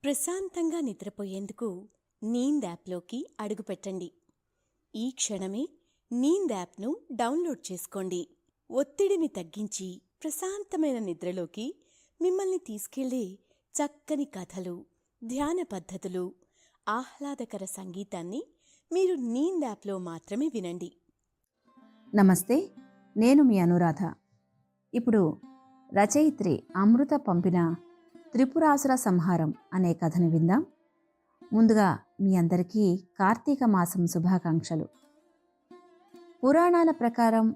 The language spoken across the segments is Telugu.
ప్రశాంతంగా నిద్రపోయేందుకు నీంద్ యాప్లోకి అడుగుపెట్టండి. ఈ క్షణమే నీంద్ యాప్ను డౌన్లోడ్ చేసుకోండి. ఒత్తిడిని తగ్గించి ప్రశాంతమైన నిద్రలోకి మిమ్మల్ని తీసుకెళ్లే చక్కని కథలు, ధ్యాన పద్ధతులు, ఆహ్లాదకర సంగీతాన్ని మీరు నీంద్ యాప్లో మాత్రమే వినండి. నమస్తే, నేను మీ అనురాధ. ఇప్పుడు రచయిత్రి అమృత పంపిన త్రిపురాసుర సంహారం అనే కథను విందాం. ముందుగా మీ అందరికీ కార్తీక మాసం శుభాకాంక్షలు. పురాణాల ప్రకారం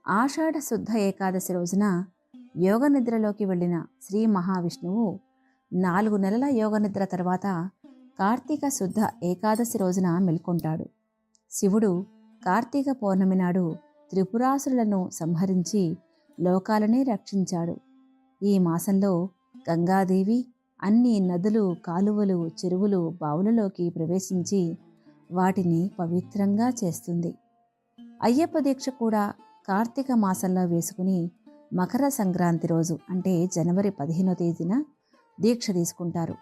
ఆషాఢ శుద్ధ ఏకాదశి రోజున యోగ నిద్రలోకి వెళ్ళిన శ్రీ మహావిష్ణువు 4 నెలల యోగ నిద్ర తర్వాత కార్తీక శుద్ధ ఏకాదశి రోజున మెల్కొంటాడు. శివుడు కార్తీక పౌర్ణమి నాడు త్రిపురాసురులను సంహరించి లోకాలనే రక్షించాడు. ఈ మాసంలో గంగాదేవి అన్ని నదులు, కాలువలు, చెరువులు, బావులలోకి ప్రవేశించి వాటిని పవిత్రంగా చేస్తుంది. అయ్యప్ప దీక్ష కూడా కార్తీక మాసంలో వేసుకుని మకర సంక్రాంతి రోజు అంటే జనవరి 15వ తేదీన దీక్ష తీసుకుంటారు.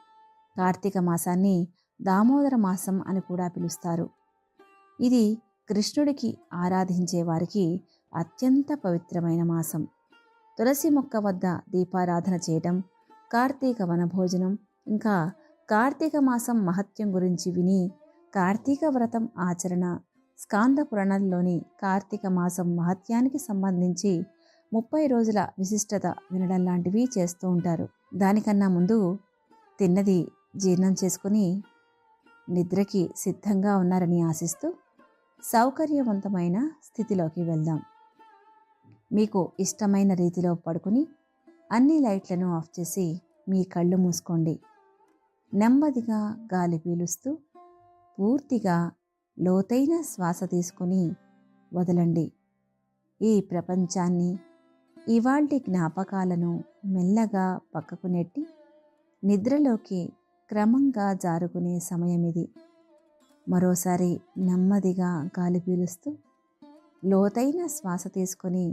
కార్తీక మాసాన్ని దామోదర మాసం అని కూడా పిలుస్తారు. ఇది కృష్ణుడికి ఆరాధించే వారికి అత్యంత పవిత్రమైన మాసం. తులసి మొక్క వద్ద దీపారాధన చేయటం, కార్తీక వనభోజనం, ఇంకా కార్తీక మాసం మహత్యం గురించి విని కార్తీక వ్రతం ఆచరణ, స్కాంద పురాణంలోని కార్తీక మాసం మహత్యానికి సంబంధించి 30 రోజుల విశిష్టత వినడం లాంటివి చేస్తూ ఉంటారు. దానికన్నా ముందు తిన్నది జీర్ణం చేసుకుని నిద్రకి సిద్ధంగా ఉన్నారని ఆశిస్తూ సౌకర్యవంతమైన స్థితిలోకి వెళ్దాం. మీకు ఇష్టమైన రీతిలో పడుకుని అన్ని లైట్లను ఆఫ్ చేసి మీ కళ్ళు మూసుకోండి. నెమ్మదిగా గాలి పీలుస్తూ పూర్తిగా లోతైన శ్వాస తీసుకుని వదలండి. ఈ ప్రపంచాన్ని, ఇవాల్టి జ్ఞాపకాలను మెల్లగా పక్కకు నెట్టి నిద్రలోకి క్రమంగా జారుకునే సమయం ఇది. మరోసారి నెమ్మదిగా గాలి పీలుస్తూ లోతైన శ్వాస తీసుకొని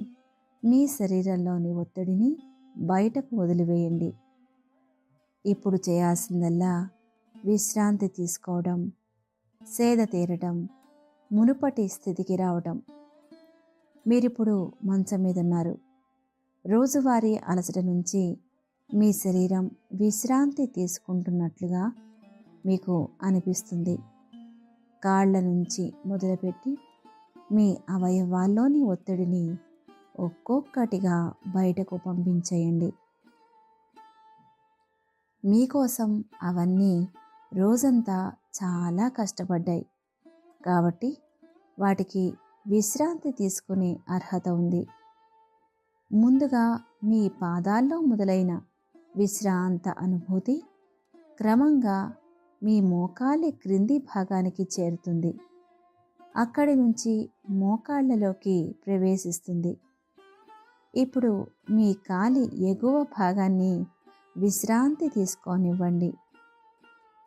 మీ శరీరంలోని ఒత్తిడిని బయటకు వదిలివేయండి. ఇప్పుడు చేయాల్సిందల్లా విశ్రాంతి తీసుకోవడం, సేద తీరటం, మునుపటి స్థితికి రావటం. మీరిప్పుడు మంచం మీద ఉన్నారు. రోజువారీ అలసట నుంచి మీ శరీరం విశ్రాంతి తీసుకుంటున్నట్లుగా మీకు అనిపిస్తుంది. కాళ్ల నుంచి మొదలుపెట్టి మీ అవయవాల్లోని ఒత్తిడిని ఒక్కొక్కటిగా బయటకు పంపించేయండి. మీకోసం అవన్నీ రోజంతా చాలా కష్టపడ్డాయి కాబట్టి వాటికి విశ్రాంతి తీసుకునే అర్హత ఉంది. ముందుగా మీ పాదాల్లో మొదలైన విశ్రాంత అనుభూతి క్రమంగా మీ మోకాలి క్రింది భాగానికి చేరుతుంది. అక్కడి నుంచి మోకాళ్లలోకి ప్రవేశిస్తుంది. ఇప్పుడు మీ కాలి ఎగువ భాగాన్ని విశ్రాంతి తీసుకోనివ్వండి.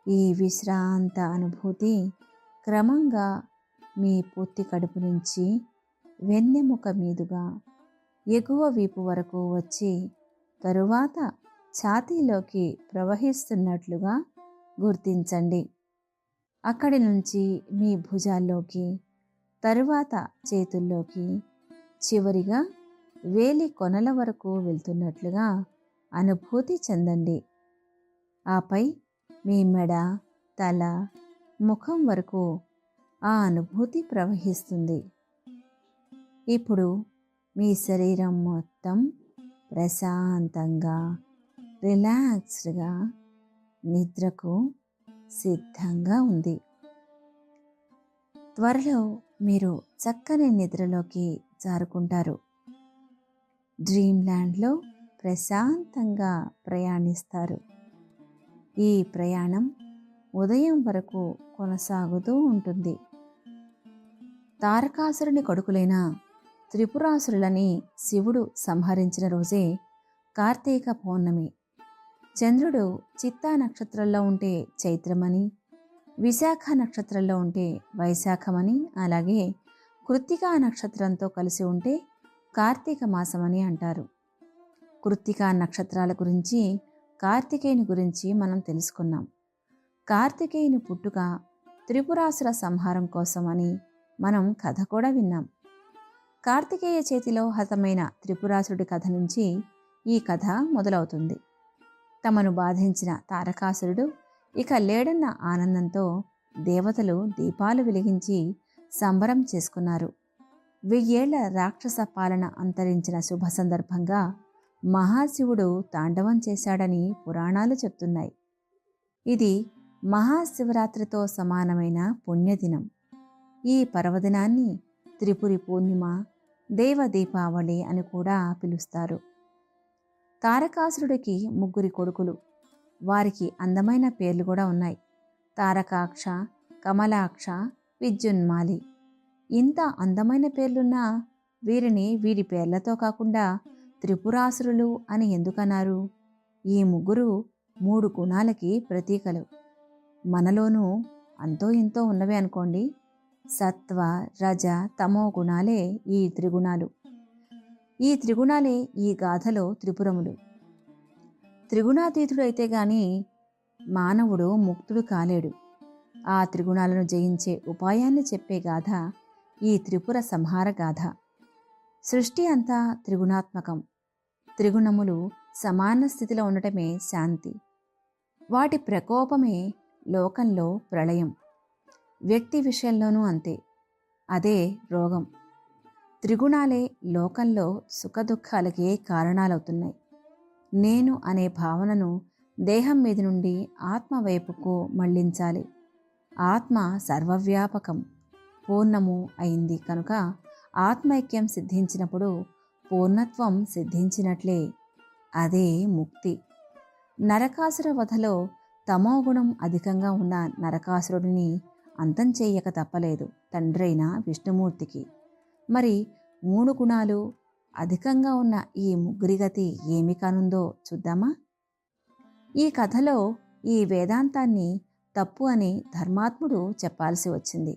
ఈ విశ్రాంత అనుభూతి క్రమంగా మీ పొత్తి కడుపు నుంచి వెన్నెముక మీదుగా ఎగువ వీపు వరకు వచ్చి తరువాత ఛాతీలోకి ప్రవహిస్తున్నట్లుగా గుర్తించండి. అక్కడి నుంచి మీ భుజాల్లోకి, తరువాత చేతుల్లోకి, చివరిగా వేలి కొనల వరకు వెళ్తున్నట్లుగా అనుభూతి చెందండి. ఆపై మీ మెడ, తల, ముఖం వరకు ఆ అనుభూతి ప్రవహిస్తుంది. ఇప్పుడు మీ శరీరం మొత్తం ప్రశాంతంగా, రిలాక్స్డ్గా నిద్రకు సిద్ధంగా ఉంది. త్వరలో మీరు చక్కని నిద్రలోకి జారుకుంటారు. డ్రీమ్ ల్యాండ్లో ప్రశాంతంగా ప్రయాణిస్తారు. ఈ ప్రయాణం ఉదయం వరకు కొనసాగుతూ ఉంటుంది. తారకాసురుని కొడుకులైన త్రిపురాసురులని శివుడు సంహరించిన రోజే కార్తీక పౌర్ణమి. చంద్రుడు చిత్తా నక్షత్రంలో ఉంటే చైత్రమని, విశాఖ నక్షత్రంలో ఉంటే వైశాఖమని, అలాగే కృత్తికా నక్షత్రంతో కలిసి ఉంటే కార్తీక మాసమని అంటారు. కృత్తికా నక్షత్రాల గురించి, కార్తికేయుని గురించి మనం తెలుసుకున్నాం. కార్తికేయుని పుట్టుక త్రిపురాసుర సంహారం కోసమని మనం కథ కూడా విన్నాం. కార్తికేయ చేతిలో హతమైన త్రిపురాసురుడి కథ నుంచి ఈ కథ మొదలవుతుంది. తమను బాధించిన తారకాసురుడు ఇక లేడన్న ఆనందంతో దేవతలు దీపాలు వెలిగించి సంబరం చేసుకున్నారు. 1000 ఏళ్ల రాక్షస పాలన అంతరించిన శుభ సందర్భంగా మహాశివుడు తాండవం చేశాడని పురాణాలు చెప్తున్నాయి. ఇది మహాశివరాత్రితో సమానమైన పుణ్యదినం. ఈ పర్వదినాన్ని త్రిపురి పూర్ణిమ, దేవ దీపావళి అని కూడా పిలుస్తారు. తారకాసురుడికి 3 కొడుకులు. వారికి అందమైన పేర్లు కూడా ఉన్నాయి. తారకాక్ష, కమలాక్ష, విద్యున్మాలి. ఇంత అందమైన పేర్లున్నా వీరిని వీరి పేర్లతో కాకుండా త్రిపురాసురులు అని ఎందుకన్నారు? ఈ 3 గుణాలకి ప్రతీకలు. మనలోనూ అంతో ఇంతో ఉన్నవే అనుకోండి. సత్వ, రజ, తమో గుణాలే ఈ త్రిగుణాలు. ఈ త్రిగుణాలే ఈ గాథలో త్రిపురములు. త్రిగుణాతీతుడైతే గాని మానవుడు ముక్తుడు కాలేడు. ఆ త్రిగుణాలను జయించే ఉపాయాన్ని చెప్పే గాథ ఈ త్రిపుర సంహార గాథ. సృష్టి అంతా త్రిగుణాత్మకం. త్రిగుణములు సమాన స్థితిలో ఉండటమే శాంతి. వాటి ప్రకోపమే లోకంలో ప్రళయం. వ్యక్తి విషయంలోనూ అంతే. అదే రోగం. త్రిగుణాలే లోకంలో సుఖదుఖాలకే కారణాలవుతున్నాయి. నేను అనే భావనను దేహం మీద నుండి ఆత్మ వైపుకు మళ్లించాలి. ఆత్మ సర్వవ్యాపకం, పూర్ణము అయింది కనుక ఆత్మైక్యం సిద్ధించినప్పుడు పూర్ణత్వం సిద్ధించినట్లే. అదే ముక్తి. నరకాసుర వధలో తమోగుణం అధికంగా ఉన్న నరకాసురుడిని అంతం చేయక తప్పలేదు తండ్రైన విష్ణుమూర్తికి. మరి 3 గుణాలు అధికంగా ఉన్న ఈ ముగ్గురి గతి ఏమి కానుందో చూద్దామా? ఈ కథలో ఈ వేదాంతాన్ని తప్పు అని ధర్మాత్ముడు చెప్పాల్సి వచ్చింది.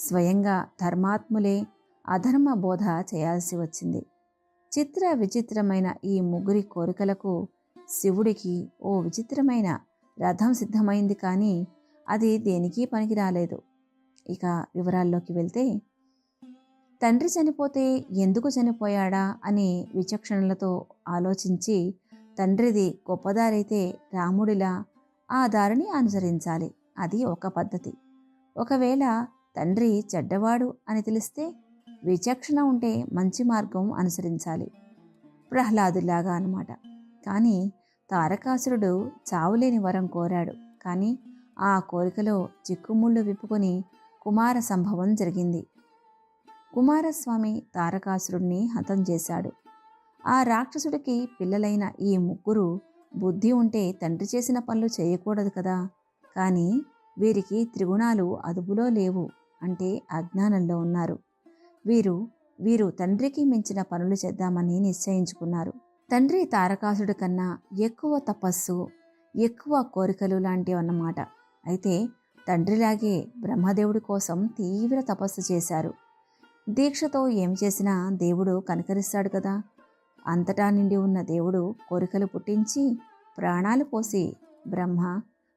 స్వయంగా ధర్మాత్ములే అధర్మ బోధ చేయాల్సి వచ్చింది. చిత్ర విచిత్రమైన ఈ 3 కోరికలకు శివుడికి ఓ విచిత్రమైన రథం సిద్ధమైంది, కానీ అది దేనికి పనికి రాలేదు. ఇక వివరాల్లోకి వెళ్తే, తండ్రి చనిపోతే ఎందుకు చనిపోయాడా అని విచక్షణలతో ఆలోచించి తండ్రిది గొప్పదారైతే రాముడిలా ఆ దారిని అనుసరించాలి. అది ఒక పద్ధతి. ఒకవేళ తండ్రి చెడ్డవాడు అని తెలిస్తే విచక్షణ ఉంటే మంచి మార్గం అనుసరించాలి. ప్రహ్లాదులాగా అన్నమాట. కానీ తారకాసురుడు చావులేని వరం కోరాడు. కానీ ఆ కోరికలో చిక్కుముళ్ళు విప్పుకొని కుమార సంభవం జరిగింది. కుమారస్వామి తారకాసురుణ్ణి హతం చేశాడు. ఆ రాక్షసుడికి పిల్లలైన ఈ 3 బుద్ధి ఉంటే తండ్రి చేసిన పనులు చేయకూడదు కదా. కానీ వీరికి త్రిగుణాలు అదుపులో లేవు, అంటే అజ్ఞానంలో ఉన్నారు. వీరు తండ్రికి మించిన పనులు చేద్దామని నిశ్చయించుకున్నారు. తండ్రి తారకాసుడి కన్నా ఎక్కువ తపస్సు, ఎక్కువ కోరికలు లాంటివన్నమాట. అయితే తండ్రిలాగే బ్రహ్మదేవుడి కోసం తీవ్ర తపస్సు చేశారు. దీక్షతో ఏం చేసినా దేవుడు కనికరిస్తాడు కదా. అంతటా నిండి ఉన్న దేవుడు కోరికలు పుట్టించి ప్రాణాలు పోసి బ్రహ్మ,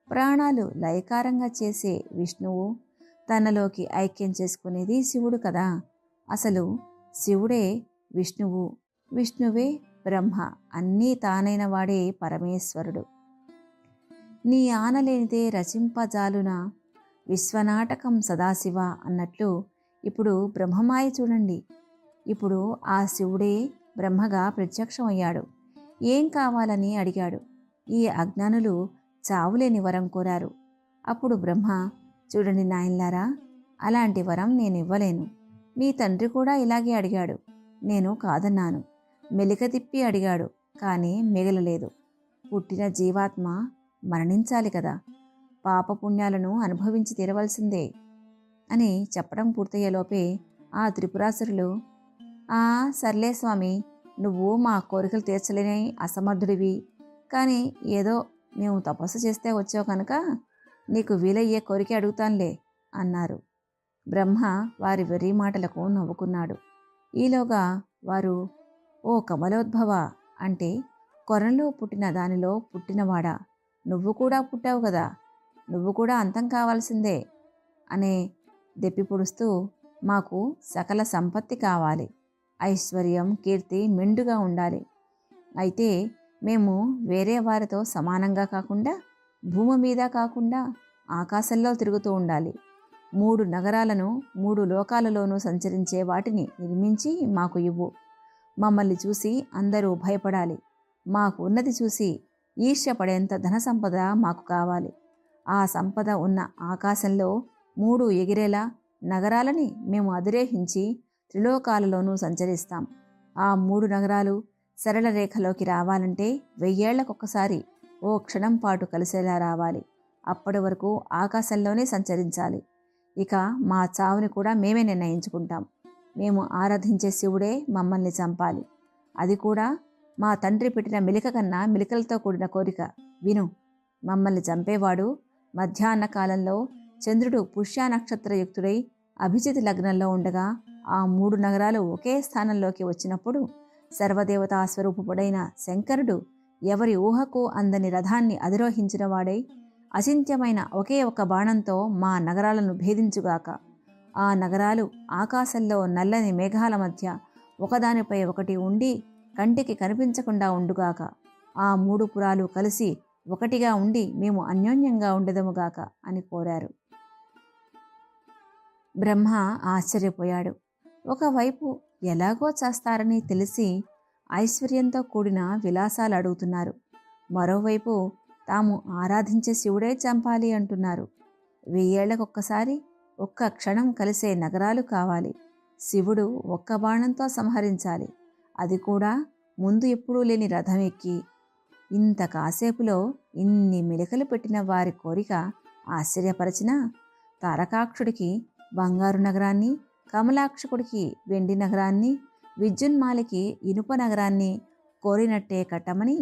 ప్రాణాలు లయకారంగా చేసే విష్ణువు, తనలోకి ఐక్యం చేసుకునేది శివుడు కదా. అసలు శివుడే విష్ణువు, విష్ణువే బ్రహ్మ, అన్నీ తానైన వాడే పరమేశ్వరుడు. నీ ఆనలేనిదే రచింపజాలున విశ్వనాటకం సదాశివ అన్నట్లు ఇప్పుడు బ్రహ్మమాయ చూడండి. ఇప్పుడు ఆ శివుడే బ్రహ్మగా ప్రత్యక్షమయ్యాడు. ఏం కావాలని అడిగాడు. ఈ అజ్ఞానులు చావులేని వరం కోరారు. అప్పుడు బ్రహ్మ, చూడండి నాయన్లారా, అలాంటి వరం నేను ఇవ్వలేను. మీ తండ్రి కూడా ఇలాగే అడిగాడు, నేను కాదన్నాను. మెలిక తిప్పి అడిగాడు, కానీ మిగలలేదు. పుట్టిన జీవాత్మ మరణించాలి కదా, పాపపుణ్యాలను అనుభవించి తీరవలసిందే అని చెప్పడం పూర్తయ్యేలోపే ఆ త్రిపురాసురులు, సర్లే స్వామి, నువ్వు మా కోరికలు తీర్చలేని అసమర్థుడివి, కానీ ఏదో మేము తపస్సు చేస్తే వచ్చావు కనుక నీకు వీలయ్యే కోరిక అడుగుతానులే అన్నారు. బ్రహ్మ వారి వెర్రి మాటలకు నవ్వుకున్నాడు. ఈలోగా వారు, ఓ కమలోద్భవ, అంటే కొరంలో పుట్టిన దానిలో పుట్టినవాడా, నువ్వు కూడా పుట్టావు కదా, నువ్వు కూడా అంతం కావాల్సిందే అనే దెప్పిపొడుస్తూ, మాకు సకల సంపత్తి కావాలి, ఐశ్వర్యం కీర్తి మెండుగా ఉండాలి. అయితే మేము వేరే వారితో సమానంగా కాకుండా, భూమి మీద కాకుండా ఆకాశంలో తిరుగుతూ ఉండాలి. 3 నగరాలను 3 లోకాలలోనూ సంచరించే వాటిని నిర్మించి మాకు ఇవ్వు. మమ్మల్ని చూసి అందరూ భయపడాలి. మాకు ఉన్నది చూసి ఈర్ష్యపడేంత ధన సంపద మాకు కావాలి. ఆ సంపద ఉన్న ఆకాశంలో 3 ఎగిరేలా నగరాలని మేము అధిరోహించి త్రిలోకాలలోనూ సంచరిస్తాం. ఆ 3 నగరాలు సరళ రేఖలోకి రావాలంటే 1000 ఏళ్లకొకసారి ఓ క్షణం పాటు కలిసేలా రావాలి. అప్పటి వరకు ఆకాశంలోనే సంచరించాలి. ఇక మా చావుని కూడా మేమే నిర్ణయించుకుంటాం. మేము ఆరాధించే శివుడే మమ్మల్ని చంపాలి. అది కూడా మా తండ్రి పెట్టిన మెలిక కన్నా మెలికలతో కూడిన కోరిక. విను, మమ్మల్ని చంపేవాడు మధ్యాహ్న కాలంలో చంద్రుడు పుష్య నక్షత్రయుక్తుడై అభిజిత్ లగ్నంలో ఉండగా ఆ 3 నగరాలు ఒకే స్థానంలోకి వచ్చినప్పుడు సర్వదేవతా స్వరూపుడైన శంకరుడు ఎవరి ఊహకు అందని రథాన్ని అధిరోహించిన వాడై అచింత్యమైన ఒకే ఒక బాణంతో మా నగరాలను భేదించుగాక. ఆ నగరాలు ఆకాశంలో నల్లని మేఘాల మధ్య ఒకదానిపై ఒకటి ఉండి కంటికి కనిపించకుండా ఉండుగాక. ఆ 3 పురాలు కలిసి ఒకటిగా ఉండి మేము అన్యోన్యంగా ఉండదముగాక అని కోరారు. బ్రహ్మ ఆశ్చర్యపోయాడు. ఒకవైపు ఎలాగో చేస్తారని తెలిసి ఐశ్వర్యంతో కూడిన విలాసాలు అడుగుతున్నారు. మరోవైపు తాము ఆరాధించే శివుడే చంపాలి అంటున్నారు. 1000 ఏళ్లకొక్కసారి ఒక్క క్షణం కలిసే నగరాలు కావాలి. శివుడు ఒక్క బాణంతో సంహరించాలి. అది కూడా ముందు ఎప్పుడూ లేని రథం ఎక్కి. ఇంత కాసేపులో ఇన్ని మెలికలు పెట్టిన వారి కోరిక ఆశ్చర్యపరచిన తారకాక్షుడికి బంగారు నగరాన్ని, కమలాక్షకుడికి వెండి నగరాన్ని, విద్యున్మాలికి ఇనుప నగరాన్ని కోరినట్టే కట్టమని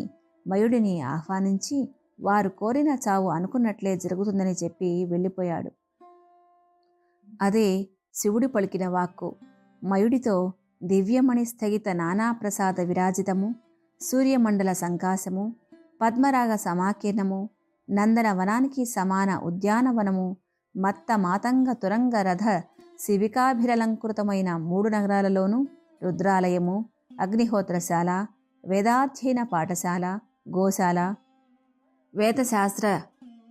మయుడిని ఆహ్వానించి వారు కోరిన చావు అనుకున్నట్లే జరుగుతుందని చెప్పి వెళ్ళిపోయాడు. అదే శివుడి పలికిన వాక్కు. మయుడితో దివ్యమణి స్థగిత నానాప్రసాద విరాజితము, సూర్యమండల సంకాశము, పద్మరాగ సమాకీర్ణము, నందనవనానికి సమాన ఉద్యానవనము, మత్త మాతంగ తురంగ రథ శివికాభిరలంకృతమైన 3 నగరాలలోనూ రుద్రాలయము, అగ్నిహోత్రశాల, వేదాధ్యయన పాఠశాల, గోశాల, వేదశాస్త్ర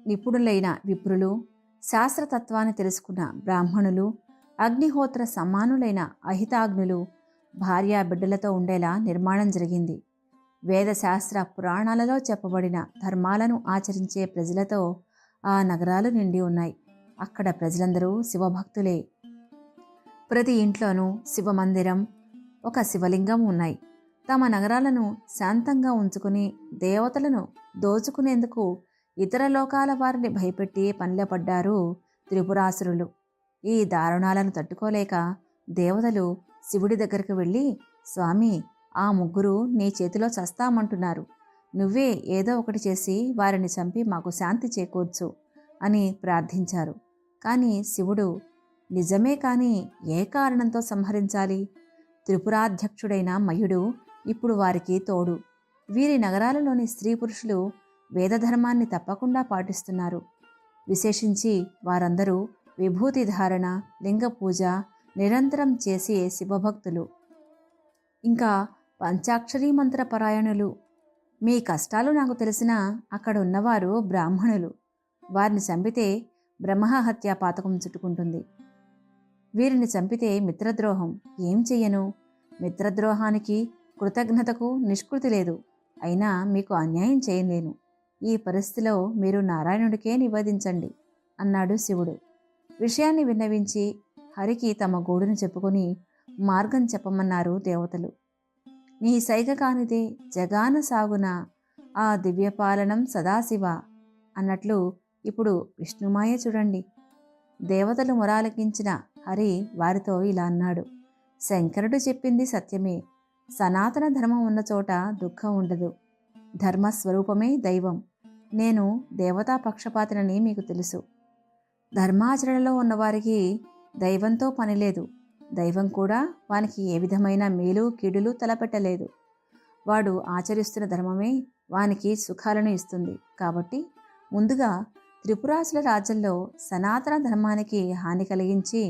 నిపుణులైన విప్రులు, శాస్త్రతత్వాన్ని తెలుసుకున్న బ్రాహ్మణులు, అగ్నిహోత్ర సమానులైన అహితాగ్నులు, భార్యాబిడ్డలతో ఉండేలా నిర్మాణం జరిగింది. వేదశాస్త్ర పురాణాలలో చెప్పబడిన ధర్మాలను ఆచరించే ప్రజలతో ఆ నగరాలు నిండి ఉన్నాయి. అక్కడ ప్రజలందరూ శివభక్తులే. ప్రతి ఇంట్లోనూ శివమందిరం, ఒక శివలింగం ఉన్నాయి. తమ నగరాలను శాంతంగా ఉంచుకుని దేవతలను దోచుకునేందుకు ఇతర లోకాల వారిని భయపెట్టి పనిలపడ్డారు త్రిపురాసురులు. ఈ దారుణాలను తట్టుకోలేక దేవతలు శివుడి దగ్గరకు వెళ్ళి, స్వామి, ఆ 3 నీ చేతిలో చస్తామంటున్నారు. నువ్వే ఏదో ఒకటి చేసి వారిని చంపి మాకు శాంతి చేకూర్చు అని ప్రార్థించారు. కానీ శివుడు, నిజమే కానీ ఏ కారణంతో సంహరించాలి? త్రిపురాధ్యక్షుడైన మయుడు ఇప్పుడు వారికి తోడు. వీరి నగరాలలోని స్త్రీ పురుషులు వేదధర్మాన్ని తప్పకుండా పాటిస్తున్నారు. విశేషించి వారందరూ విభూతి ధారణ, లింగ పూజ నిరంతరం చేసే శివభక్తులు. ఇంకా పంచాక్షరీ మంత్ర పరాయణులు. మీ కష్టాలు నాకు తెలిసినా అక్కడ ఉన్నవారు బ్రాహ్మణులు. వారిని చంపితే బ్రహ్మహత్యా పాతకం చుట్టుకుంటుంది. వీరిని చంపితే మిత్రద్రోహం. ఏం చెయ్యను? మిత్రద్రోహానికి కృతజ్ఞతకు నిష్కృతి లేదు. అయినా మీకు అన్యాయం చేయలేను. ఈ పరిస్థితిలో మీరు నారాయణుడికే నివేదించండి అన్నాడు శివుడు. విషయాన్ని విన్నవించి హరికి తమ గోడును చెప్పుకొని మార్గం చెప్పమన్నారు దేవతలు. నీ సైగ కానిదే జగాన సాగున ఆ దివ్యపాలనం సదాశివ అన్నట్లు ఇప్పుడు విష్ణుమాయ చూడండి. దేవతలు మొరాలకించిన హరి వారితో ఇలా అన్నాడు. శంకరుడు చెప్పింది సత్యమే. సనాతన ధర్మం ఉన్న చోట దుఃఖం ఉండదు. ధర్మస్వరూపమే దైవం. నేను దేవతా పక్షపాతినని మీకు తెలుసు. ధర్మాచరణలో ఉన్నవారికి దైవంతో పనిలేదు. దైవం కూడా వానికి ఏ విధమైన మేలు కీడులు తలపెట్టలేదు. వాడు ఆచరిస్తున్న ధర్మమే వానికి సుఖాలను ఇస్తుంది. కాబట్టి ముందుగా త్రిపురాసుల రాజ్యంలో సనాతన ధర్మానికి హాని కలిగించి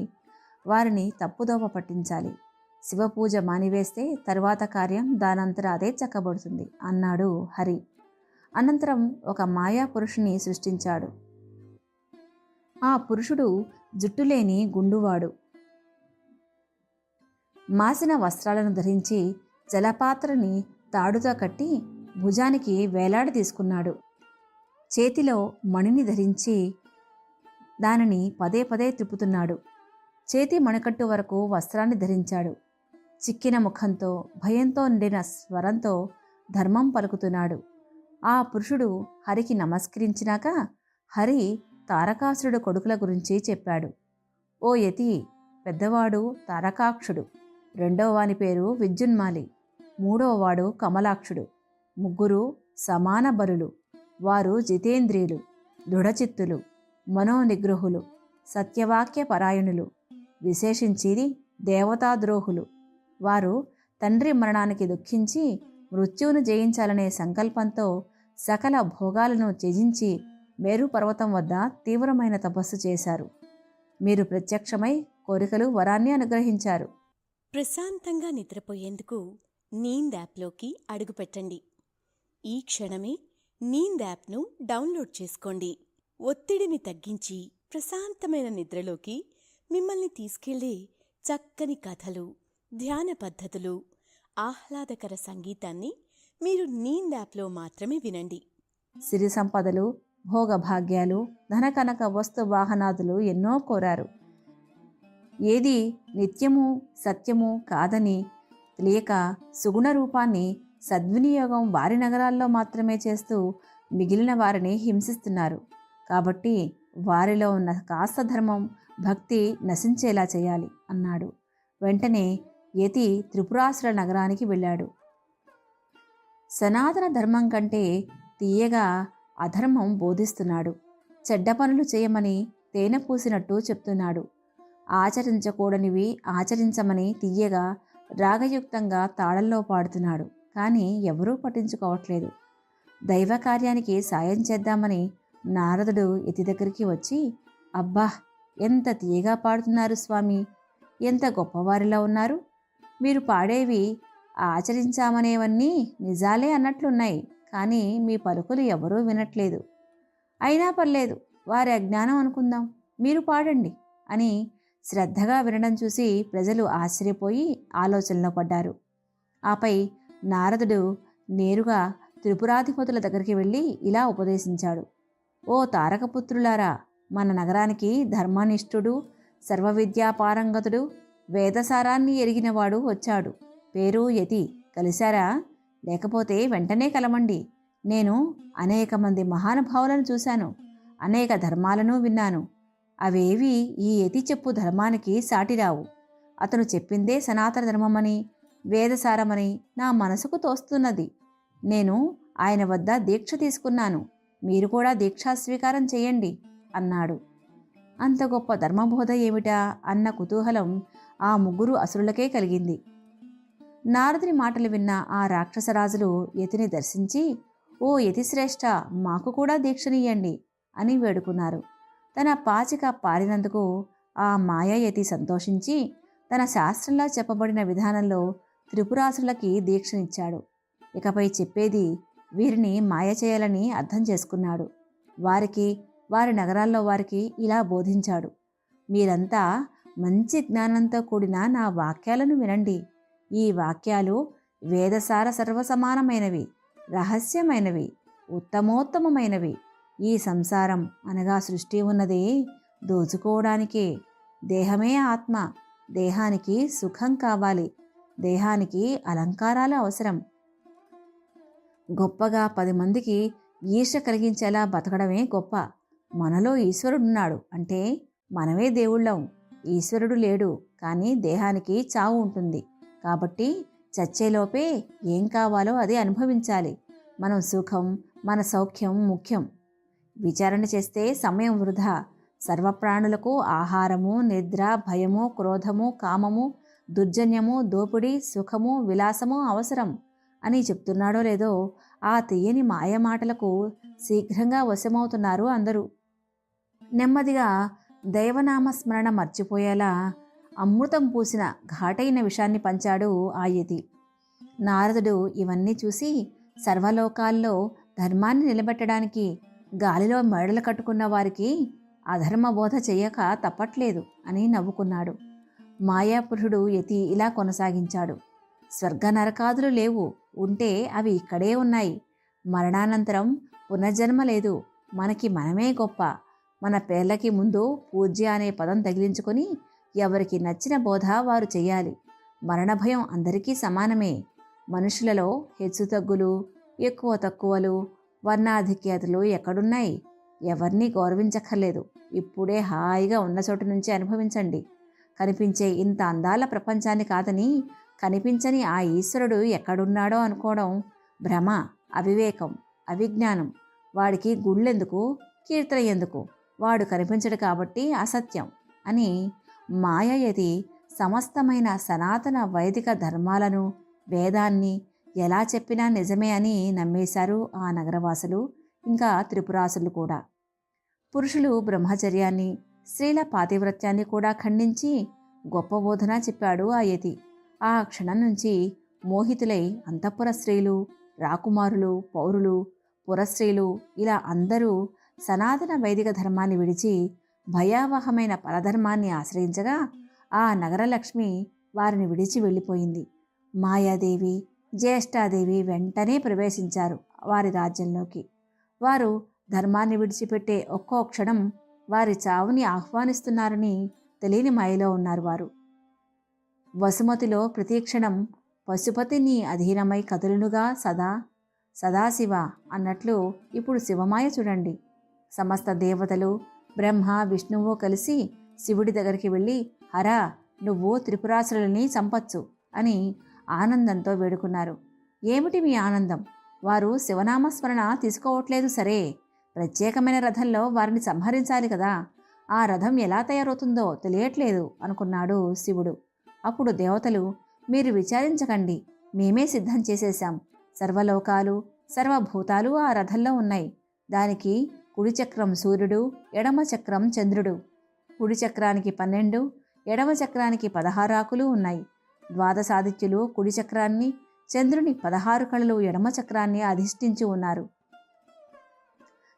వారిని తప్పుదోవ పట్టించాలి. శివపూజ మానివేస్తే తరువాత కార్యం దానంతర అదే చక్కబడుతుంది అన్నాడు హరి. అనంతరం ఒక మాయా పురుషుని సృష్టించాడు. ఆ పురుషుడు జుట్టులేని గుండువాడు. మాసిన వస్త్రాలను ధరించి జలపాత్రని తాడుతో కట్టి భుజానికి వేలాడి తీసుకున్నాడు. చేతిలో మణిని ధరించి దానిని పదే పదే త్రిప్పుతున్నాడు. చేతి మణికట్టు వరకు వస్త్రాన్ని ధరించాడు. చిక్కిన ముఖంతో భయంతో నిండిన స్వరంతో ధర్మం పలుకుతున్నాడు. ఆ పురుషుడు హరికి నమస్కరించినాక హరి తారకాసురుడు కొడుకుల గురించి చెప్పాడు. ఓ యతి, పెద్దవాడు తారకాక్షుడు, రెండోవాని పేరు విద్యున్మాలి, మూడోవాడు కమలాక్షుడు, ముగ్గురు సమాన బలులు. వారు జితేంద్రియులు, దృఢచిత్తులు, మనోనిగ్రహులు, సత్యవాక్య పరాయణులు, విశేషించి దేవతాద్రోహులు. వారు తండ్రి మరణానికి దుఃఖించి మృత్యువును జయించాలనే సంకల్పంతో సకల భోగాలను త్యజించి మేరు పర్వతం వద్ద తీవ్రమైన తపస్సు చేశారు. మీరు ప్రత్యక్షమై కోరికలు వరాన్ని అనుగ్రహించారు. ప్రశాంతంగా నిద్రపోయేందుకు నీంద్ యాప్లోకి అడుగుపెట్టండి. ఈ క్షణమే నీంద్ యాప్ను డౌన్లోడ్ చేసుకోండి. ఒత్తిడిని తగ్గించి ప్రశాంతమైన నిద్రలోకి మిమ్మల్ని తీసుకెళ్లే చక్కని కథలు, ధ్యాన పద్ధతులు, ఆహ్లాదకర సంగీతాన్ని మీరు నీంద్ యాప్లో మాత్రమే వినండి. సిరి సంపదలు, భోగభాగ్యాలు, ధనకనక వస్తు వాహనాదులు ఎన్నో కోరారు. ఏది నిత్యము సత్యము కాదని తెలియక సుగుణ రూపాన్ని సద్వినియోగం వారి నగరాల్లో మాత్రమే చేస్తూ మిగిలిన వారిని హింసిస్తున్నారు. కాబట్టి వారిలో ఉన్న కాస్త ధర్మం, భక్తి నశించేలా చేయాలి అన్నాడు. వెంటనే యతి త్రిపురాసుర నగరానికి వెళ్ళాడు. సనాతన ధర్మం కంటే తీయగా అధర్మం బోధిస్తున్నాడు. చెడ్డ పనులు చేయమని తేనె పూసినట్టు చెప్తున్నాడు. ఆచరించకూడనివి ఆచరించమని తీయగా రాగయుక్తంగా తాళల్లో పాడుతున్నాడు. కానీ ఎవరూ పట్టించుకోవట్లేదు. దైవ కార్యానికి సాయం చేద్దామని నారదుడు యతి దగ్గరికి వచ్చి, అబ్బా, ఎంత తీయగా పాడుతున్నారు స్వామి, ఎంత గొప్పవారిలా ఉన్నారు. మీరు పాడేవి ఆచరించామనేవన్నీ నిజాలే అన్నట్లున్నాయి, కానీ మీ పలుకులు ఎవరూ వినట్లేదు. అయినా పర్లేదు, వారి అజ్ఞానం అనుకుందాం, మీరు పాడండి అని శ్రద్ధగా వినడం చూసి ప్రజలు ఆశ్చర్యపోయి ఆలోచనలో పడ్డారు. ఆపై నారదుడు నేరుగా త్రిపురాధిపతుల దగ్గరికి వెళ్ళి ఇలా ఉపదేశించాడు. ఓ తారకపుత్రులారా, మన నగరానికి ధర్మనిష్ఠుడు, సర్వవిద్యాపారంగతుడు, వేదసారాన్ని ఎరిగినవాడు వచ్చాడు. పేరు యతి. కలిశారా? లేకపోతే వెంటనే కలమండి. నేను అనేక మంది మహానుభావులను చూశాను, అనేక ధర్మాలను విన్నాను. అవేవి ఈ యతి చెప్పు ధర్మానికి సాటిరావు. అతను చెప్పిందే సనాతన ధర్మమని, వేదసారమని నా మనసుకు తోస్తున్నది. నేను ఆయన వద్ద దీక్ష తీసుకున్నాను. మీరు కూడా దీక్షా స్వీకారం చేయండి అన్నాడు. అంత గొప్ప ధర్మబోధ ఏమిటా అన్న కుతూహలం ఆ ముగ్గురు అసురులకే కలిగింది. నారదుని మాటలు విన్న ఆ రాక్షసరాజులు యతిని దర్శించి, ఓ యతిశ్రేష్ఠ, మాకు కూడా దీక్షనియ్యండి అని వేడుకున్నారు. తన పాచిక పారినందుకు ఆ మాయాయతి సంతోషించి తన శాస్త్రంలో చెప్పబడిన విధానంలో త్రిపురాసులకి దీక్షనిచ్చాడు. ఇకపై చెప్పేది వీరిని మాయ చేయాలని అర్థం చేసుకున్నాడు. వారికి, వారి నగరాల్లో వారికి ఇలా బోధించాడు. మీరంతా మంచి జ్ఞానంతో కూడిన నా వాక్యాలను వినండి. ఈ వాక్యాలు వేదసార సర్వసమానమైనవి, రహస్యమైనవి, ఉత్తమోత్తమమైనవి. ఈ సంసారం అనగా సృష్టి ఉన్నదే దోచుకోవడానికే. దేహమే ఆత్మ. దేహానికి సుఖం కావాలి, దేహానికి అలంకారాలు అవసరం. గొప్పగా 10 మందికి ఈర్ష్య కలిగించేలా బతకడమే గొప్ప. మనలో ఈశ్వరుడున్నాడు అంటే మనమే దేవుళ్ళం. ఈశ్వరుడు లేడు, కానీ దేహానికి చావు ఉంటుంది. కాబట్టి చచ్చేలోపే ఏం కావాలో అది అనుభవించాలి. మనం సుఖం, మన సౌఖ్యం ముఖ్యం. విచారణ చేస్తే సమయం వృధా. సర్వప్రాణులకు ఆహారము, నిద్ర, భయము, క్రోధము, కామము, దుర్జన్యము, దోపిడీ, సుఖము, విలాసము అవసరం అని చెప్తున్నాడో లేదో ఆ తీయని మాయమాటలకు శీఘ్రంగా వశమవుతున్నారు అందరూ. నెమ్మదిగా దైవనామస్మరణ మర్చిపోయేలా అమృతం పూసిన ఘాటైన విషాన్ని పంచాడు ఆ యతి. నారదుడు ఇవన్నీ చూసి సర్వలోకాల్లో ధర్మాన్ని నిలబెట్టడానికి గాలిలో మెడలు కట్టుకున్న వారికి అధర్మ బోధ చెయ్యక తప్పట్లేదు అని నవ్వుకున్నాడు. మాయాపురుషుడు యతి ఇలా కొనసాగించాడు. స్వర్గ నరకాదులు లేవు, ఉంటే అవి ఇక్కడే ఉన్నాయి. మరణానంతరం పునర్జన్మ లేదు. మనకి మనమే గొప్ప. మన పేర్లకి ముందు పూజ్య అనే పదం తగిలించుకొని ఎవరికి నచ్చిన బోధ వారు చెయ్యాలి. మరణభయం అందరికీ సమానమే. మనుషులలో హెచ్చుతగ్గులు, ఎక్కువ తక్కువలు, వర్ణాధిక్యతలు ఎక్కడున్నాయి? ఎవరినీ గౌరవించక్కర్లేదు. ఇప్పుడే హాయిగా ఉన్న చోటు నుంచి అనుభవించండి. కనిపించే ఇంత అందాల ప్రపంచాన్ని కాదని కనిపించని ఆ ఈశ్వరుడు ఎక్కడున్నాడో అనుకోవడం భ్రమ, అవివేకం, అవిజ్ఞానం. వాడికి గుళ్ళెందుకు, కీర్తన ఎందుకు? వాడు కనిపించడు కాబట్టి అసత్యం అని మాయయతి సమస్తమైన సనాతన వైదిక ధర్మాలను, వేదాన్ని ఎలా చెప్పినా నిజమే అని నమ్మేశారు ఆ నగరవాసులు, ఇంకా త్రిపురాసులు కూడా. పురుషులు బ్రహ్మచర్యాన్ని, స్త్రీల పాతివ్రత్యాన్ని కూడా ఖండించి గొప్ప బోధన చెప్పాడు ఆ యతి. ఆ క్షణం నుంచి మోహితులై అంతఃపుర స్త్రీలు, రాకుమారులు, పౌరులు, పురస్త్రీలు ఇలా అందరూ సనాతన వైదిక ధర్మాన్ని విడిచి భయావహమైన పరధర్మాన్ని ఆశ్రయించగా ఆ నగరలక్ష్మి వారిని విడిచి వెళ్ళిపోయింది. మాయాదేవి, జ్యేష్ఠాదేవి వెంటనే ప్రవేశించారు వారి రాజ్యంలోకి. వారు ధర్మాన్ని విడిచిపెట్టే ఒక్కో క్షణం వారి చావుని ఆహ్వానిస్తున్నారని తెలియని మాయలో ఉన్నారు వారు. వసుమతిలో ప్రతిక్షణం పశుపతి నీ అధీనమై కదులునుగా సదాశివ అన్నట్లు ఇప్పుడు శివమాయ చూడండి. సమస్త దేవతలు, బ్రహ్మ, విష్ణువు కలిసి శివుడి దగ్గరికి వెళ్ళి, హరా, నువ్వు త్రిపురాసురులని చంపచ్చు అని ఆనందంతో వేడుకున్నారు. ఏమిటి మీ ఆనందం? వారు శివనామస్మరణ తీసుకోవట్లేదు సరే, ప్రత్యేకమైన రథంలో వారిని సంహరించాలి కదా. ఆ రథం ఎలా తయారవుతుందో తెలియట్లేదు అనుకున్నాడు శివుడు. అప్పుడు దేవతలు, మీరు విచారించకండి, మేమే సిద్ధం చేసేశాం. సర్వలోకాలు, సర్వభూతాలు ఆ రథంలో ఉన్నాయి. దానికి కుడి చక్రం సూర్యుడు, ఎడమ చక్రం చంద్రుడు. కుడి చక్రానికి 12, ఎడమ చక్రానికి 16 ఆకులు ఉన్నాయి. ద్వాదశాదిత్యులు కుడి చక్రాన్ని, చంద్రుని 16 కళలు ఎడమ చక్రాన్ని అధిష్ఠించి ఉన్నారు.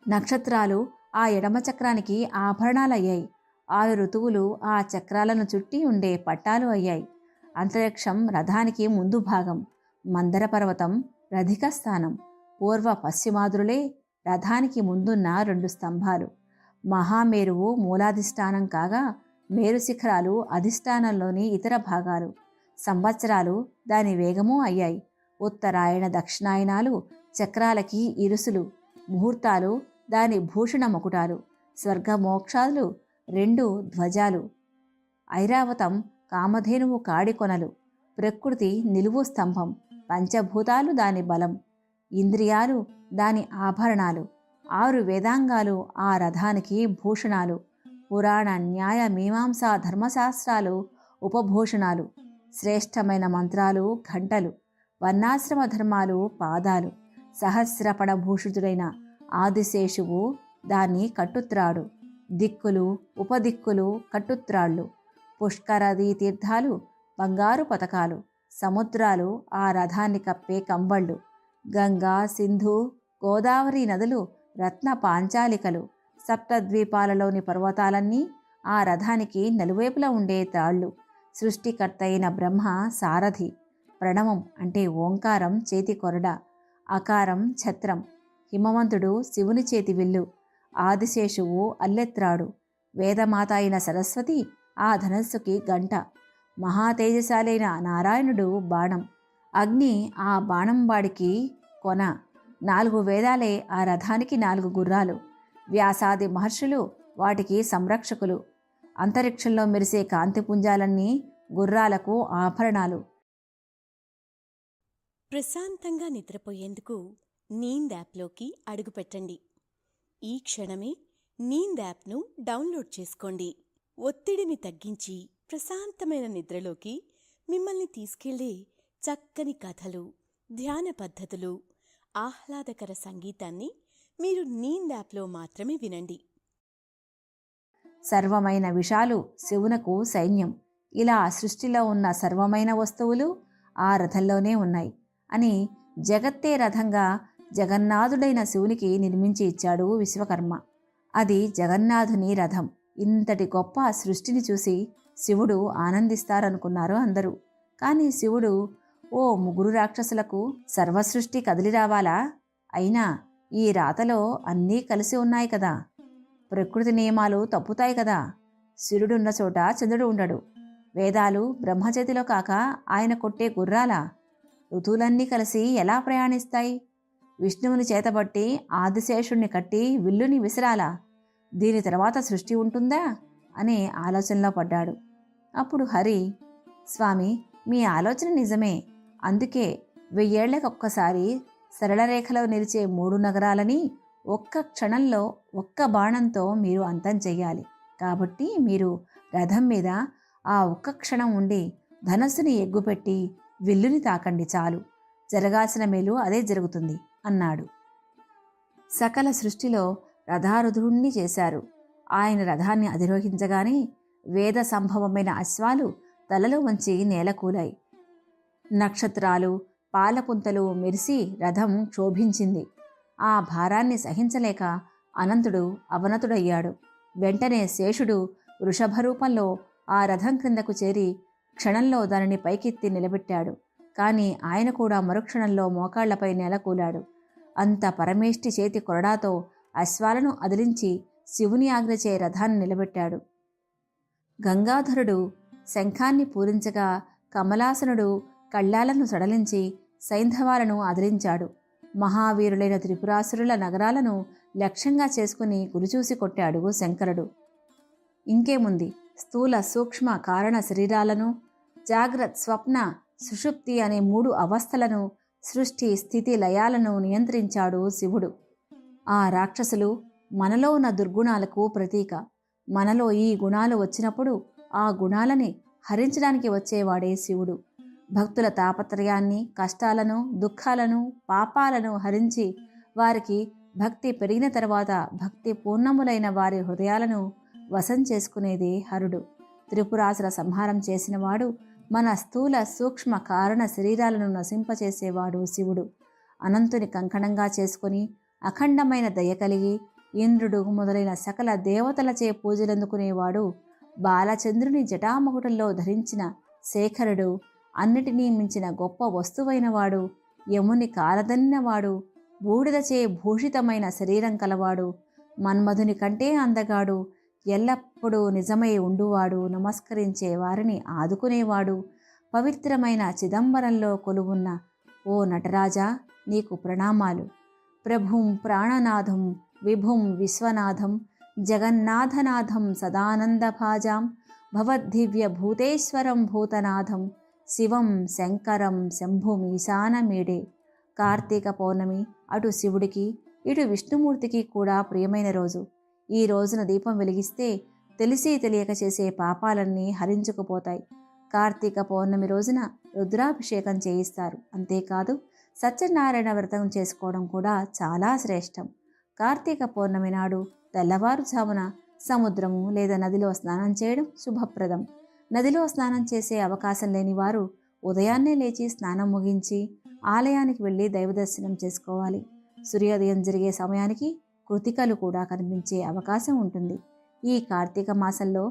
నక్షత్రాలు ఆ ఎడమ చక్రానికి ఆభరణాలయ్యాయి. 6 ఋతువులు ఆ చక్రాలను చుట్టి ఉండే పట్టాలు అయ్యాయి. అంతరిక్షం రథానికి ముందు భాగం. మందర పర్వతం రధిక స్థానం. పూర్వ పశ్చిమాదురులే రథానికి ముందున్న 2 స్తంభాలు. మహామేరువు మూలాధిష్టానం కాగా మేరు శిఖరాలు అధిష్టానంలోని ఇతర భాగాలు. సంవత్సరాలు దాని వేగము అయ్యాయి. ఉత్తరాయణ దక్షిణాయనాలు చక్రాలకి ఇరుసులు. ముహూర్తాలు దాని భూషణ మకుటాలు. స్వర్గమోక్షాలు 2 ధ్వజాలు. ఐరావతం కామధేనువు కాడికొనలు. ప్రకృతి నిలువు స్తంభం. పంచభూతాలు దాని బలం. ఇంద్రియాలు దాని ఆభరణాలు. 6 వేదాంగాలు ఆ రథానికి భూషణాలు. పురాణ, న్యాయ, మీమాంసా, ధర్మశాస్త్రాలు ఉపభూషణాలు. శ్రేష్టమైన మంత్రాలు ఘంటలు. వర్ణాశ్రమ ధర్మాలు పాదాలు. సహస్రపణ భూషితుడైన ఆదిశేషువు దాన్ని కట్టుత్రాడు. దిక్కులు, ఉపదిక్కులు కట్టుత్రాళ్ళు. పుష్కరదీ తీర్థాలు బంగారు పతకాలు. సముద్రాలు ఆ రథాన్ని కప్పే కంబళ్ళు. గంగా, సింధు, గోదావరి నదులు రత్న పాంచాలికలు. సప్తద్వీపాలలోని పర్వతాలన్నీ ఆ రథానికి నలువైపులా ఉండే తాళ్ళు. సృష్టికర్త అయిన బ్రహ్మ సారథి. ప్రణవం అంటే ఓంకారం చేతి కొరడ. అకారం ఛత్రం. హిమవంతుడు శివుని చేతి విల్లు. ఆదిశేషువు అల్లెత్రాడు. వేదమాత అయిన సరస్వతి ఆ ధనస్సుకి గంట. మహాతేజశాలైన నారాయణుడు బాణం. అగ్ని ఆ బాణం వాడికి కొన. 4 వేదాలే ఆ రథానికి 4 గుర్రాలు. వ్యాసాది మహర్షులు వాటికి సంరక్షకులు. అంతరిక్షంలో మెరిసే కాంతిపుంజాలన్నీ గుర్రాలకు ఆభరణాలు. ప్రశాంతంగా నిద్రపోయేందుకు నీంద్ యాప్లోకి అడుగుపెట్టండి. ఈ క్షణమే నీంద్ యాప్ను డౌన్లోడ్ చేసుకోండి. ఒత్తిడిని తగ్గించి ప్రశాంతమైన నిద్రలోకి మిమ్మల్ని తీసుకెళ్లే చక్కని కథలు, ధ్యాన పద్ధతులు, ఆహ్లాదకర సంగీతాన్ని మీరు నీంద్ యాప్లో మాత్రమే వినండి. సర్వమైన విషాలు శివునకు సైన్యం. ఇలా సృష్టిలో ఉన్న సర్వమైన వస్తువులు ఆ రథంలోనే ఉన్నాయి అని జగత్తే రథంగా జగన్నాథుడైన శివునికి నిర్మించి ఇచ్చాడు విశ్వకర్మ. అది జగన్నాథుని రథం. ఇంతటి గొప్ప సృష్టిని చూసి శివుడు ఆనందిస్తారనుకున్నారు అందరూ. కానీ శివుడు, ఓ ముగ్గురు రాక్షసులకు సర్వసృష్టి కదిలి రావాలా? అయినా ఈ రాతలో అన్నీ కలిసి ఉన్నాయి కదా, ప్రకృతి నియమాలు తప్పుతాయి కదా. సూర్యుడున్న చోట చంద్రుడు ఉండడు. వేదాలు బ్రహ్మచేతిలో కాక ఆయన కొట్టే గుర్రాల? ఋతువులన్నీ కలిసి ఎలా ప్రయాణిస్తాయి? విష్ణువుని చేతబట్టి ఆదిశేషుణ్ణి కట్టి విల్లుని విసిరాలా? దీని తర్వాత సృష్టి ఉంటుందా అనే ఆలోచనలో పడ్డాడు. అప్పుడు హరి, స్వామి, మీ ఆలోచన నిజమే. అందుకే 1000 ఏళ్లకొక్కసారి సరళరేఖలో నిలిచే 3 నగరాలని ఒక్క క్షణంలో ఒక్క బాణంతో మీరు అంతం చెయ్యాలి. కాబట్టి మీరు రథం మీద ఆ ఒక్క క్షణం ఉండి ధనస్సుని ఎగ్గుపెట్టి విల్లుని తాకండి చాలు. జరగాల్సిన మేలు అదే జరుగుతుంది అన్నాడు. సకల సృష్టిలో రథారుధుణ్ణి చేశారు. ఆయన రథాన్ని అధిరోహించగానే వేద సంభవమైన అశ్వాలు తలలు వంచి నేలకూలాయి. నక్షత్రాలు పాలపుంతలు మెరిసి రథం క్షోభించింది. ఆ భారాన్ని సహించలేక అనంతుడు అవనతుడయ్యాడు. వెంటనే శేషుడు వృషభరూపంలో ఆ రథం క్రిందకు చేరి క్షణంలో దానిని పైకెత్తి నిలబెట్టాడు. కాని ఆయన కూడా మరుక్షణంలో మోకాళ్లపై నేలకూలాడు. అంత పరమేష్టి చేతి కొరడాతో అశ్వాలను అదిలించి శివుని ఆజ్ఞచే రథాన్ని నిలబెట్టాడు. గంగాధరుడు శంఖాన్ని పూరించగా కమలాసనుడు కళ్ళాలను సడలించి సైంధవాలను అదిలించాడు. మహావీరులైన త్రిపురాసురుల నగరాలను లక్ష్యంగా చేసుకుని గురిచూసి కొట్టాడు శంకరుడు. ఇంకేముంది, స్థూల సూక్ష్మ కారణ శరీరాలను, జాగ్రత్ స్వప్న సుషుప్తి అనే 3 అవస్థలను, సృష్టి స్థితి లయాలను నియంత్రించాడు శివుడు. ఆ రాక్షసులు మనలో ఉన్న దుర్గుణాలకు ప్రతీక. మనలో ఈ గుణాలు వచ్చినప్పుడు ఆ గుణాలని హరించడానికి వచ్చేవాడే శివుడు. భక్తుల తాపత్రయాన్ని, కష్టాలను, దుఃఖాలను, పాపాలను హరించి వారికి భక్తి పెరిగిన తర్వాత భక్తి పూర్ణములైన వారి హృదయాలను వశం చేసుకునేదే హరుడు. త్రిపురాసుర సంహారం చేసినవాడు, మన స్థూల సూక్ష్మ కారణ శరీరాలను నశింపచేసేవాడు శివుడు. అనంతుని కంకణంగా చేసుకుని అఖండమైన దయ కలిగి ఇంద్రుడు మొదలైన సకల దేవతలచే పూజలందుకునేవాడు. బాలచంద్రుని జటామకుటంలో ధరించిన శేఖరుడు, అన్నిటినీ మించిన గొప్ప వస్తువైనవాడు, యముని కాలదన్నినవాడు, బూడిదచే భూషితమైన శరీరం కలవాడు, మన్మధుని కంటే అందగాడు, ఎల్లప్పుడూ నిజమై ఉండువాడు, నమస్కరించే వారిని ఆదుకునేవాడు, పవిత్రమైన చిదంబరంలో కొలువున్న ఓ నటరాజా, నీకు ప్రణామాలు. ప్రభుం ప్రాణనాథం విభుం విశ్వనాథం జగన్నాథనాథం సదానందభాజాం భవద్దివ్య భూతేశ్వరం భూతనాథం శివం శంకరం శంభుమీశానమీడే. కార్తీక పౌర్ణమి అటు శివుడికి ఇటు విష్ణుమూర్తికి కూడా ప్రియమైన రోజు. ఈ రోజున దీపం వెలిగిస్తే తెలిసి తెలియక చేసే పాపాలన్నీ హరించుకుపోతాయి. కార్తీక పౌర్ణమి రోజున రుద్రాభిషేకం చేయిస్తారు. అంతేకాదు సత్యనారాయణ వ్రతం చేసుకోవడం కూడా చాలా శ్రేష్టం. కార్తీక పౌర్ణమి నాడు తెల్లవారుజామున సముద్రము లేదా నదిలో స్నానం చేయడం శుభప్రదం. నదిలో స్నానం చేసే అవకాశం లేని వారు ఉదయాన్నే లేచి స్నానం ముగించి ఆలయానికి వెళ్ళి దైవదర్శనం చేసుకోవాలి. సూర్యోదయం జరిగే సమయానికి కృతికలు కూడా కనిపించే అవకాశం ఉంటుంది. ఈ కార్తీక మాసంలో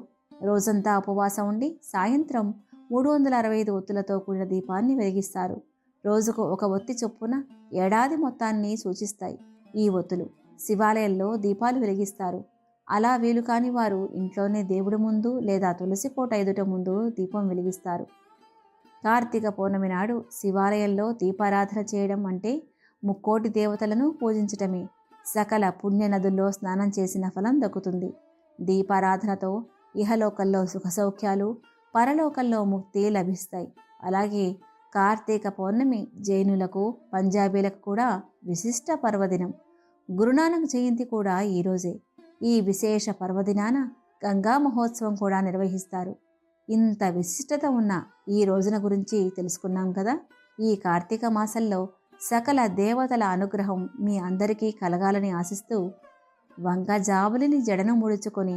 రోజంతా ఉపవాసం ఉండి సాయంత్రం 365 ఒత్తులతో కూడిన దీపాన్ని వెలిగిస్తారు. రోజుకు 1 ఒత్తి చొప్పున ఏడాది మొత్తాన్ని సూచిస్తాయి. ఈ ఒత్తులు శివాలయంలో దీపాలు వెలిగిస్తారు. అలా వీలు కాని వారు ఇంట్లోనే దేవుడి ముందు లేదా తులసి కోట ఎదుట ముందు దీపం వెలిగిస్తారు. కార్తీక పౌర్ణమి నాడు శివాలయంలో దీపారాధన చేయడం అంటే ముక్కోటి దేవతలను పూజించటమే. సకల పుణ్య నదుల్లో స్నానం చేసిన ఫలం దక్కుతుంది. దీపారాధనతో ఇహలోకంలో సుఖసౌఖ్యాలు, పరలోకంలో ముక్తి లభిస్తాయి. అలాగే కార్తీక పౌర్ణమి జైనులకు, పంజాబీలకు కూడా విశిష్ట పర్వదినం. గురునానక్ జయంతి కూడా ఈరోజే. ఈ విశేష పర్వదినాన గంగా మహోత్సవం కూడా నిర్వహిస్తారు. ఇంత విశిష్టత ఉన్న ఈ రోజున గురించి తెలుసుకున్నాం కదా. ఈ కార్తీక మాసంలో సకల దేవతల అనుగ్రహం మీ అందరికీ కలగాలని ఆశిస్తూ వంగజాబులిని జడను ముడుచుకొని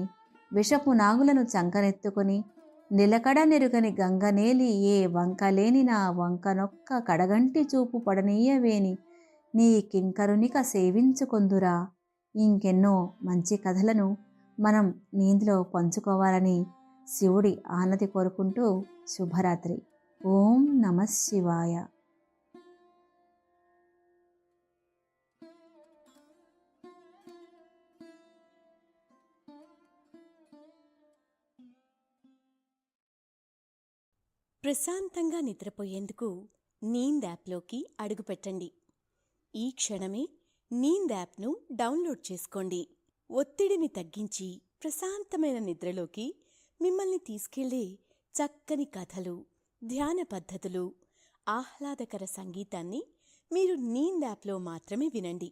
విషపు నాగులను చంకనెత్తుకొని నిలకడ నెరుగని గంగనేలి ఏ వంకలేని నా వంకనొక్క కడగంటి చూపు పడనీయవేని నీ కింకరునిక సేవించుకొందురా. ఇంకెన్నో మంచి కథలను మనం నీందులో పంచుకోవాలని శివుడి ఆనతి కోరుకుంటూ శుభరాత్రి. ఓం నమః శివాయ. ప్రశాంతంగా నిద్రపోయేందుకు నీంద్ యాప్లోకి అడుగుపెట్టండి. ఈ క్షణమే నీంద్ యాప్ను డౌన్లోడ్ చేసుకోండి. ఒత్తిడిని తగ్గించి ప్రశాంతమైన నిద్రలోకి మిమ్మల్ని తీసుకెళ్లే చక్కని కథలు, ధ్యాన పద్ధతులు, ఆహ్లాదకర సంగీతాన్ని మీరు నీంద్ యాప్లో మాత్రమే వినండి.